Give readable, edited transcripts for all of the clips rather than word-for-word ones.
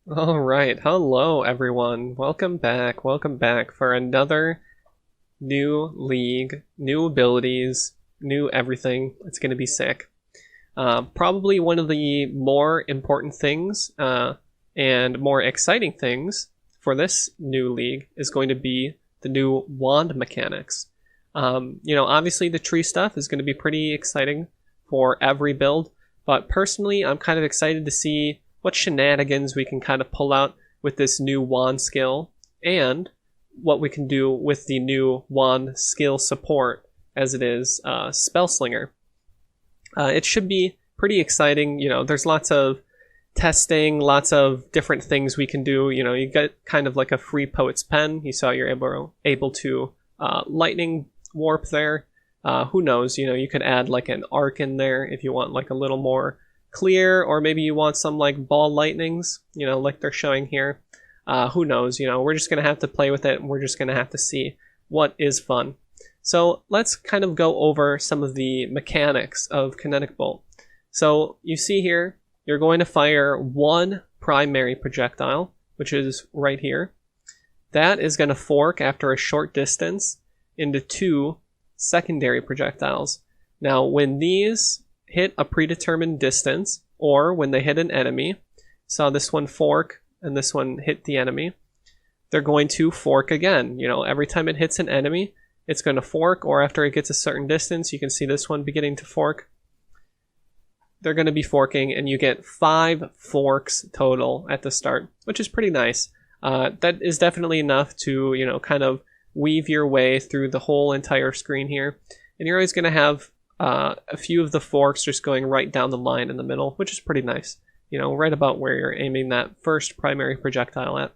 All right, hello everyone. Welcome back. Welcome back for another new league, new abilities, new everything. It's going to be sick. Probably one of the more important things and more exciting things for this new league is going to be the new wand mechanics. Obviously the tree stuff is going to be pretty exciting for every build, but personally, I'm kind of excited to see what shenanigans we can kind of pull out with this new wand skill and what we can do with the new wand skill support as it is Spellslinger. It should be pretty exciting. There's lots of testing, lots of different things we can do. You get kind of like a free poet's pen. You saw you're able to lightning warp there. Who knows? You could add like an arc in there if you want like a little more clear, or maybe you want some like ball lightnings, like they're showing here. Who knows? We're just going to have to play with it, and we're just going to have to see what is fun. So let's kind of go over some of the mechanics of Kinetic Bolt. So you see here, you're going to fire one primary projectile, which is right here. That is going to fork after a short distance into two secondary projectiles. Now, when these hit a predetermined distance, or when they hit an enemy, saw this one fork and this one hit the enemy, they're going to fork again. Every time it hits an enemy, it's going to fork, or after it gets a certain distance, you can see this one beginning to fork. They're going to be forking, and you get 5 forks total at the start, which is pretty nice. That is definitely enough to, kind of weave your way through the whole entire screen here. And you're always going to have a few of the forks just going right down the line in the middle, which is pretty nice. Right about where you're aiming that first primary projectile at.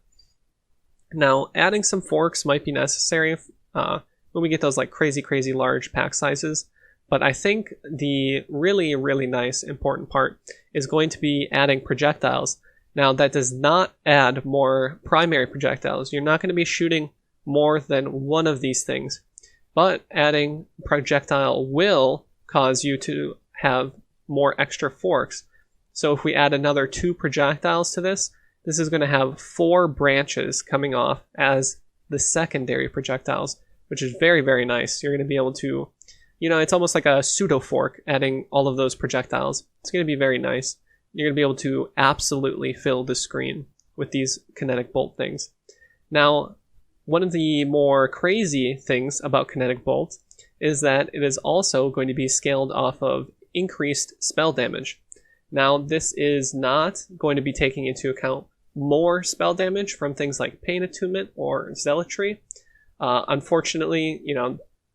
Now, adding some forks might be necessary when we get those like crazy large pack sizes. But I think the really, really nice important part is going to be adding projectiles. Now, that does not add more primary projectiles. You're not going to be shooting more than one of these things. But adding projectile will cause you to have more extra forks. So if we add another 2 projectiles to this, this is going to have 4 branches coming off as the secondary projectiles, which is very, very nice. You're going to be able to, it's almost like a pseudo fork adding all of those projectiles. It's going to be very nice. You're going to be able to absolutely fill the screen with these kinetic bolt things. Now, one of the more crazy things about Kinetic Bolt is that it is also going to be scaled off of increased spell damage. Now, this is not going to be taking into account more spell damage from things like Pain Attunement or Zealotry. Unfortunately,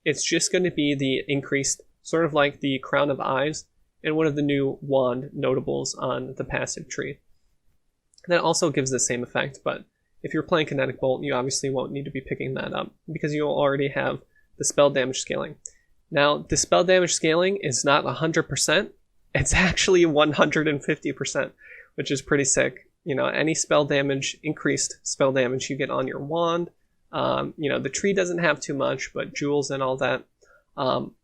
it's just going to be the increased, sort of like the Crown of Eyes and one of the new wand notables on the passive tree. That also gives the same effect, but if you're playing Kinetic Bolt, you obviously won't need to be picking that up because you'll already have the spell damage scaling. Now, the spell damage scaling is not 100%. It's actually 150%, which is pretty sick. Any spell damage, increased spell damage you get on your wand. The tree doesn't have too much, but jewels and all that.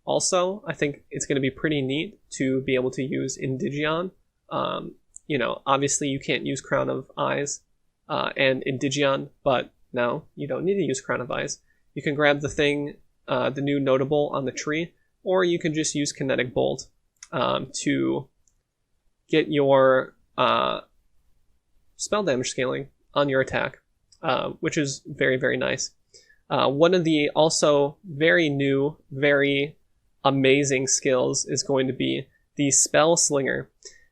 Also, I think it's going to be pretty neat to be able to use Indigion. Obviously you can't use Crown of Eyes and Indigion, but no, you don't need to use Crown of Eyes. You can grab the thing, the new notable on the tree, or you can just use Kinetic Bolt to get your spell damage scaling on your attack, which is very, very nice. One of the also very new, very amazing skills is going to be the Spellslinger.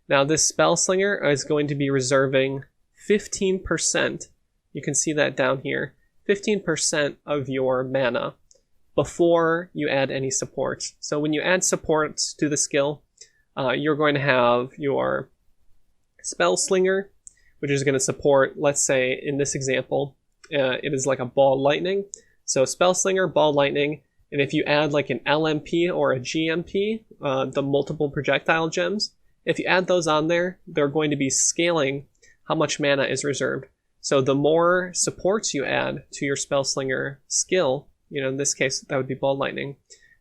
Now, this Spellslinger is going to be reserving 15%, you can see that down here, 15% of your mana before you add any supports. So when you add supports to the skill, you're going to have your Spellslinger, which is going to support, let's say in this example, it is like a ball lightning. So Spellslinger, ball lightning, and if you add like an LMP or a GMP, the multiple projectile gems, if you add those on there, they're going to be scaling how much mana is reserved. So the more supports you add to your Spellslinger skill, in this case that would be ball lightning,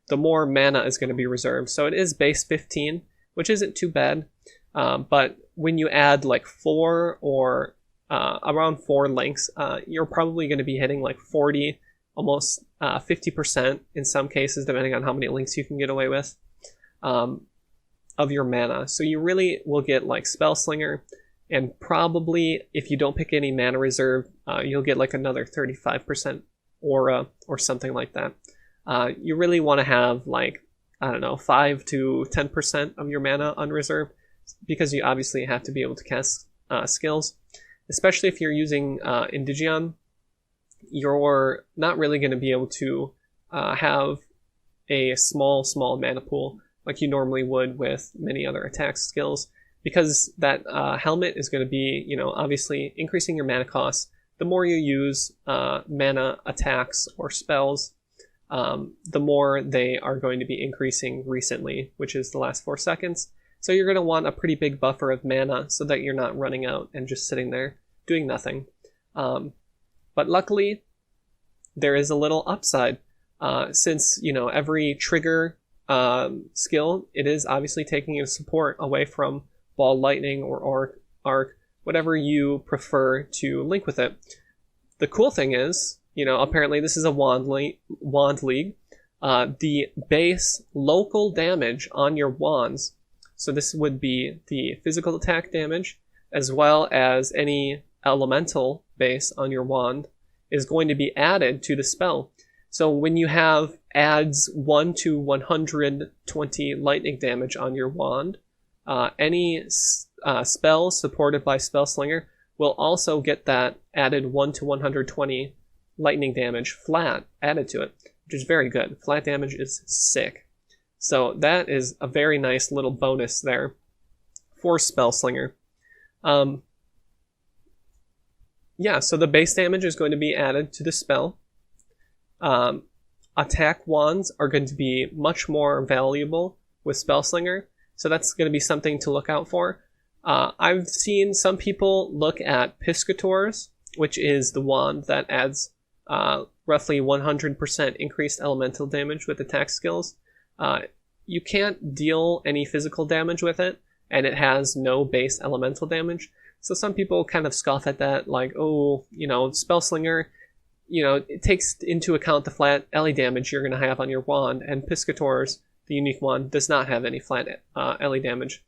the more mana is going to be reserved. So it is base 15, which isn't too bad. But when you add like 4 or around 4 links, you're probably going to be hitting like 40, almost 50% in some cases, depending on how many links you can get away with, of your mana. So you really will get like Spellslinger, and probably if you don't pick any mana reserve, you'll get like another 35% aura or something like that. You really want to have like, I don't know, 5 to 10% of your mana unreserved, because you obviously have to be able to cast skills. Especially if you're using Indigion, you're not really going to be able to have a small mana pool like you normally would with many other attack skills, because that helmet is going to be, obviously increasing your mana cost. The more you use mana attacks or spells, the more they are going to be increasing recently, which is the last 4 seconds. So you're going to want a pretty big buffer of mana so that you're not running out and just sitting there doing nothing. But luckily, there is a little upside. Since, every trigger skill, it is obviously taking a support away from Ball Lightning or Arc, whatever you prefer to link with it. The cool thing is, apparently this is a wand league. The base local damage on your wands, so this would be the physical attack damage, as well as any elemental base on your wand, is going to be added to the spell. So when you have adds 1 to 120 lightning damage on your wand, any spell supported by Spellslinger will also get that added 1 to 120 lightning damage flat added to it, which is very good. Flat damage is sick. So that is a very nice little bonus there for Spellslinger. So the base damage is going to be added to the spell. Attack wands are going to be much more valuable with Spellslinger, so that's going to be something to look out for. I've seen some people look at Piscator's, which is the wand that adds roughly 100% increased elemental damage with attack skills. You can't deal any physical damage with it, and it has no base elemental damage. So some people kind of scoff at that, like, oh, Spellslinger, it takes into account the flat ele damage you're going to have on your wand, and Piscator's, the unique wand, does not have any flat ele damage.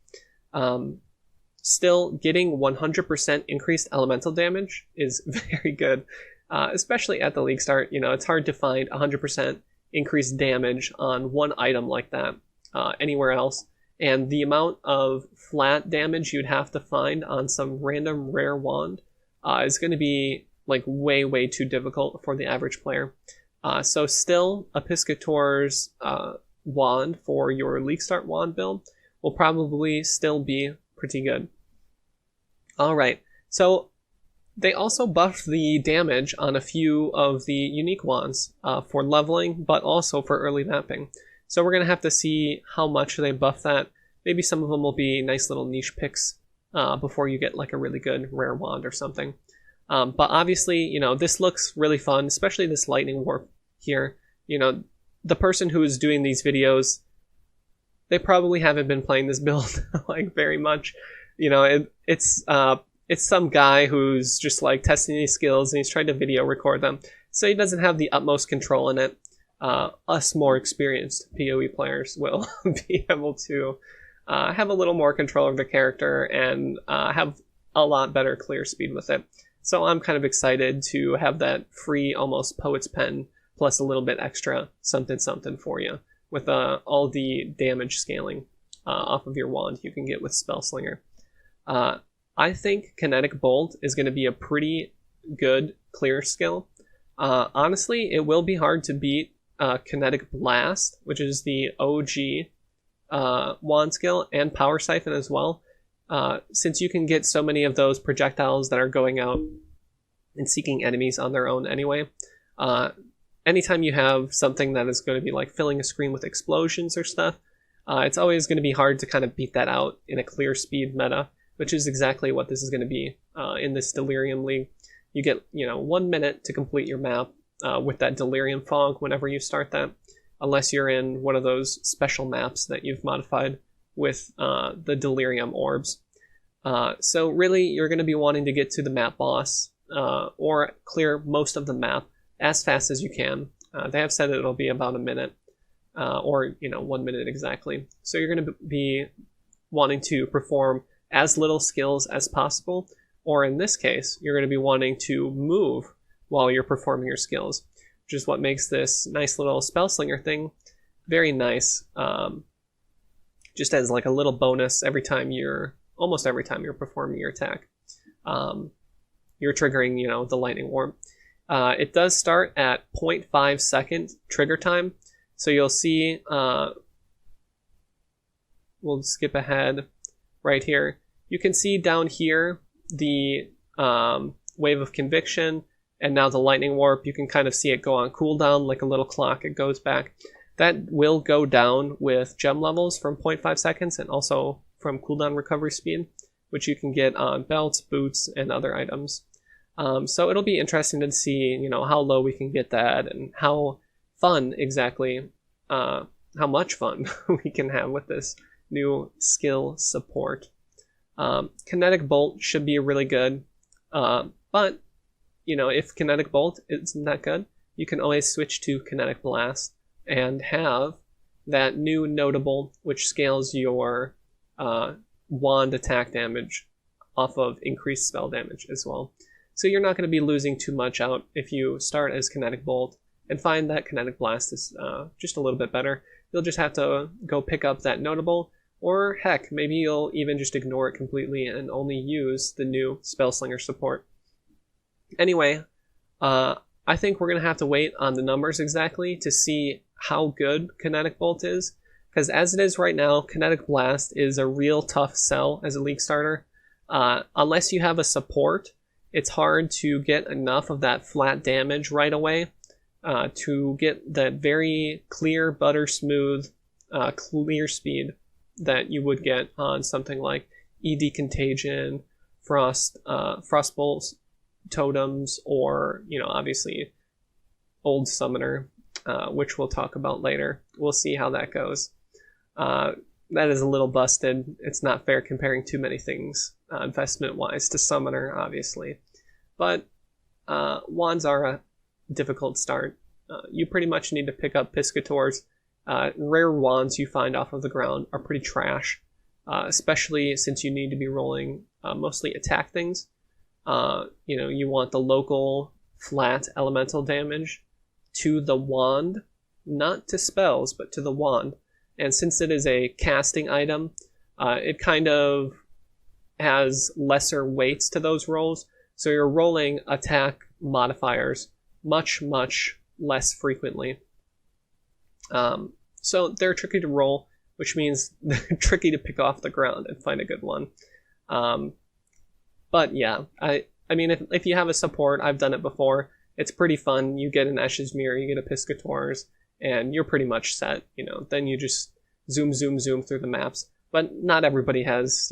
Still, getting 100% increased elemental damage is very good, especially at the league start. It's hard to find 100% increased damage on one item like that anywhere else. And the amount of flat damage you'd have to find on some random rare wand is going to be like way too difficult for the average player. So still, a Piscator's wand for your league start wand build will probably still be pretty good. Alright, so they also buffed the damage on a few of the unique wands for leveling, but also for early mapping. So we're going to have to see how much they buff that. Maybe some of them will be nice little niche picks before you get like a really good rare wand or something. But obviously, this looks really fun, especially this lightning warp here. The person who is doing these videos, they probably haven't been playing this build like very much. It's some guy who's just like testing these skills and he's trying to video record them. So he doesn't have the utmost control in it. Us more experienced PoE players will be able to have a little more control of the character and have a lot better clear speed with it. So I'm kind of excited to have that free, almost Poet's Pen, plus a little bit extra something for you, with all the damage scaling off of your wand you can get with Spellslinger. I think Kinetic Bolt is going to be a pretty good clear skill. Honestly, it will be hard to beat Kinetic Blast, which is the OG wand skill, and Power Siphon as well. Since you can get so many of those projectiles that are going out and seeking enemies on their own anyway. Anytime you have something that is going to be like filling a screen with explosions or stuff, it's always going to be hard to kind of beat that out in a clear speed meta, which is exactly what this is going to be in this Delirium League. You get 1 minute to complete your map with that Delirium Fog whenever you start that, unless you're in one of those special maps that you've modified with the Delirium Orbs. So really, you're going to be wanting to get to the map boss or clear most of the map as fast as you can. They have said it'll be about a minute or 1 minute exactly. So you're going to be wanting to perform as little skills as possible, or in this case, you're going to be wanting to move while you're performing your skills, which is what makes this nice little Spellslinger thing very nice. Just as like a little bonus almost every time you're performing your attack. You're triggering, the lightning warp. It does start at 0.5 second trigger time. So you'll see, we'll skip ahead right here. You can see down here the wave of conviction and now the lightning warp. You can kind of see it go on cooldown like a little clock. It goes back. That will go down with gem levels from 0.5 seconds and also from cooldown recovery speed, which you can get on belts, boots, and other items. So it'll be interesting to see, how low we can get that and how fun exactly, how much fun we can have with this new skill support. Kinetic Bolt should be really good, but, if Kinetic Bolt isn't that good, you can always switch to Kinetic Blast and have that new notable, which scales your wand attack damage off of increased spell damage as well. So you're not going to be losing too much out if you start as Kinetic Bolt and find that Kinetic Blast is just a little bit better. You'll just have to go pick up that notable, or heck, maybe you'll even just ignore it completely and only use the new Spellslinger support. Anyway, I think we're going to have to wait on the numbers exactly to see how good Kinetic Bolt is, because as it is right now, Kinetic Blast is a real tough sell as a League starter. Unless you have a support, it's hard to get enough of that flat damage right away to get that very clear, butter smooth, clear speed that you would get on something like ED Contagion, Frostbolt Totems, or, obviously Old Summoner, which we'll talk about later. We'll see how that goes. That is a little busted. It's not fair comparing too many things investment-wise to Summoner, obviously. But wands are a difficult start. You pretty much need to pick up Piscators. Rare wands you find off of the ground are pretty trash, especially since you need to be rolling mostly attack things. You want the local flat elemental damage to the wand, not to spells, but to the wand. And since it is a casting item, it kind of has lesser weights to those rolls. So you're rolling attack modifiers much, much less frequently. So they're tricky to roll, which means they're tricky to pick off the ground and find a good one. But yeah, I mean, if you have a support, I've done it before. It's pretty fun. You get an Eshe's Mirror, you get a Piscators, and you're pretty much set. Then you just zoom through the maps. But not everybody has,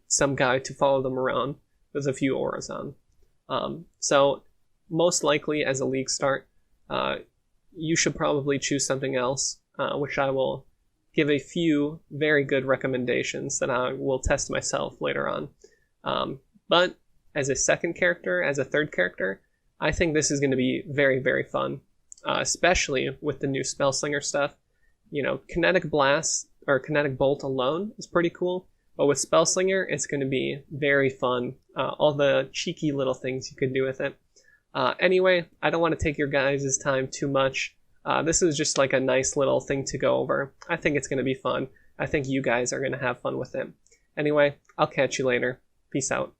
some guy to follow them around with a few auras on. So most likely as a League start, you should probably choose something else, which I will give a few very good recommendations that I will test myself later on. But as a second character, as a third character, I think this is going to be very, very fun, especially with the new Spellslinger stuff. Kinetic Blast or Kinetic Bolt alone is pretty cool, but with Spellslinger, it's going to be very fun. All the cheeky little things you can do with it. Anyway, I don't want to take your guys' time too much. This is just like a nice little thing to go over. I think it's going to be fun. I think you guys are going to have fun with it. Anyway, I'll catch you later. Peace out.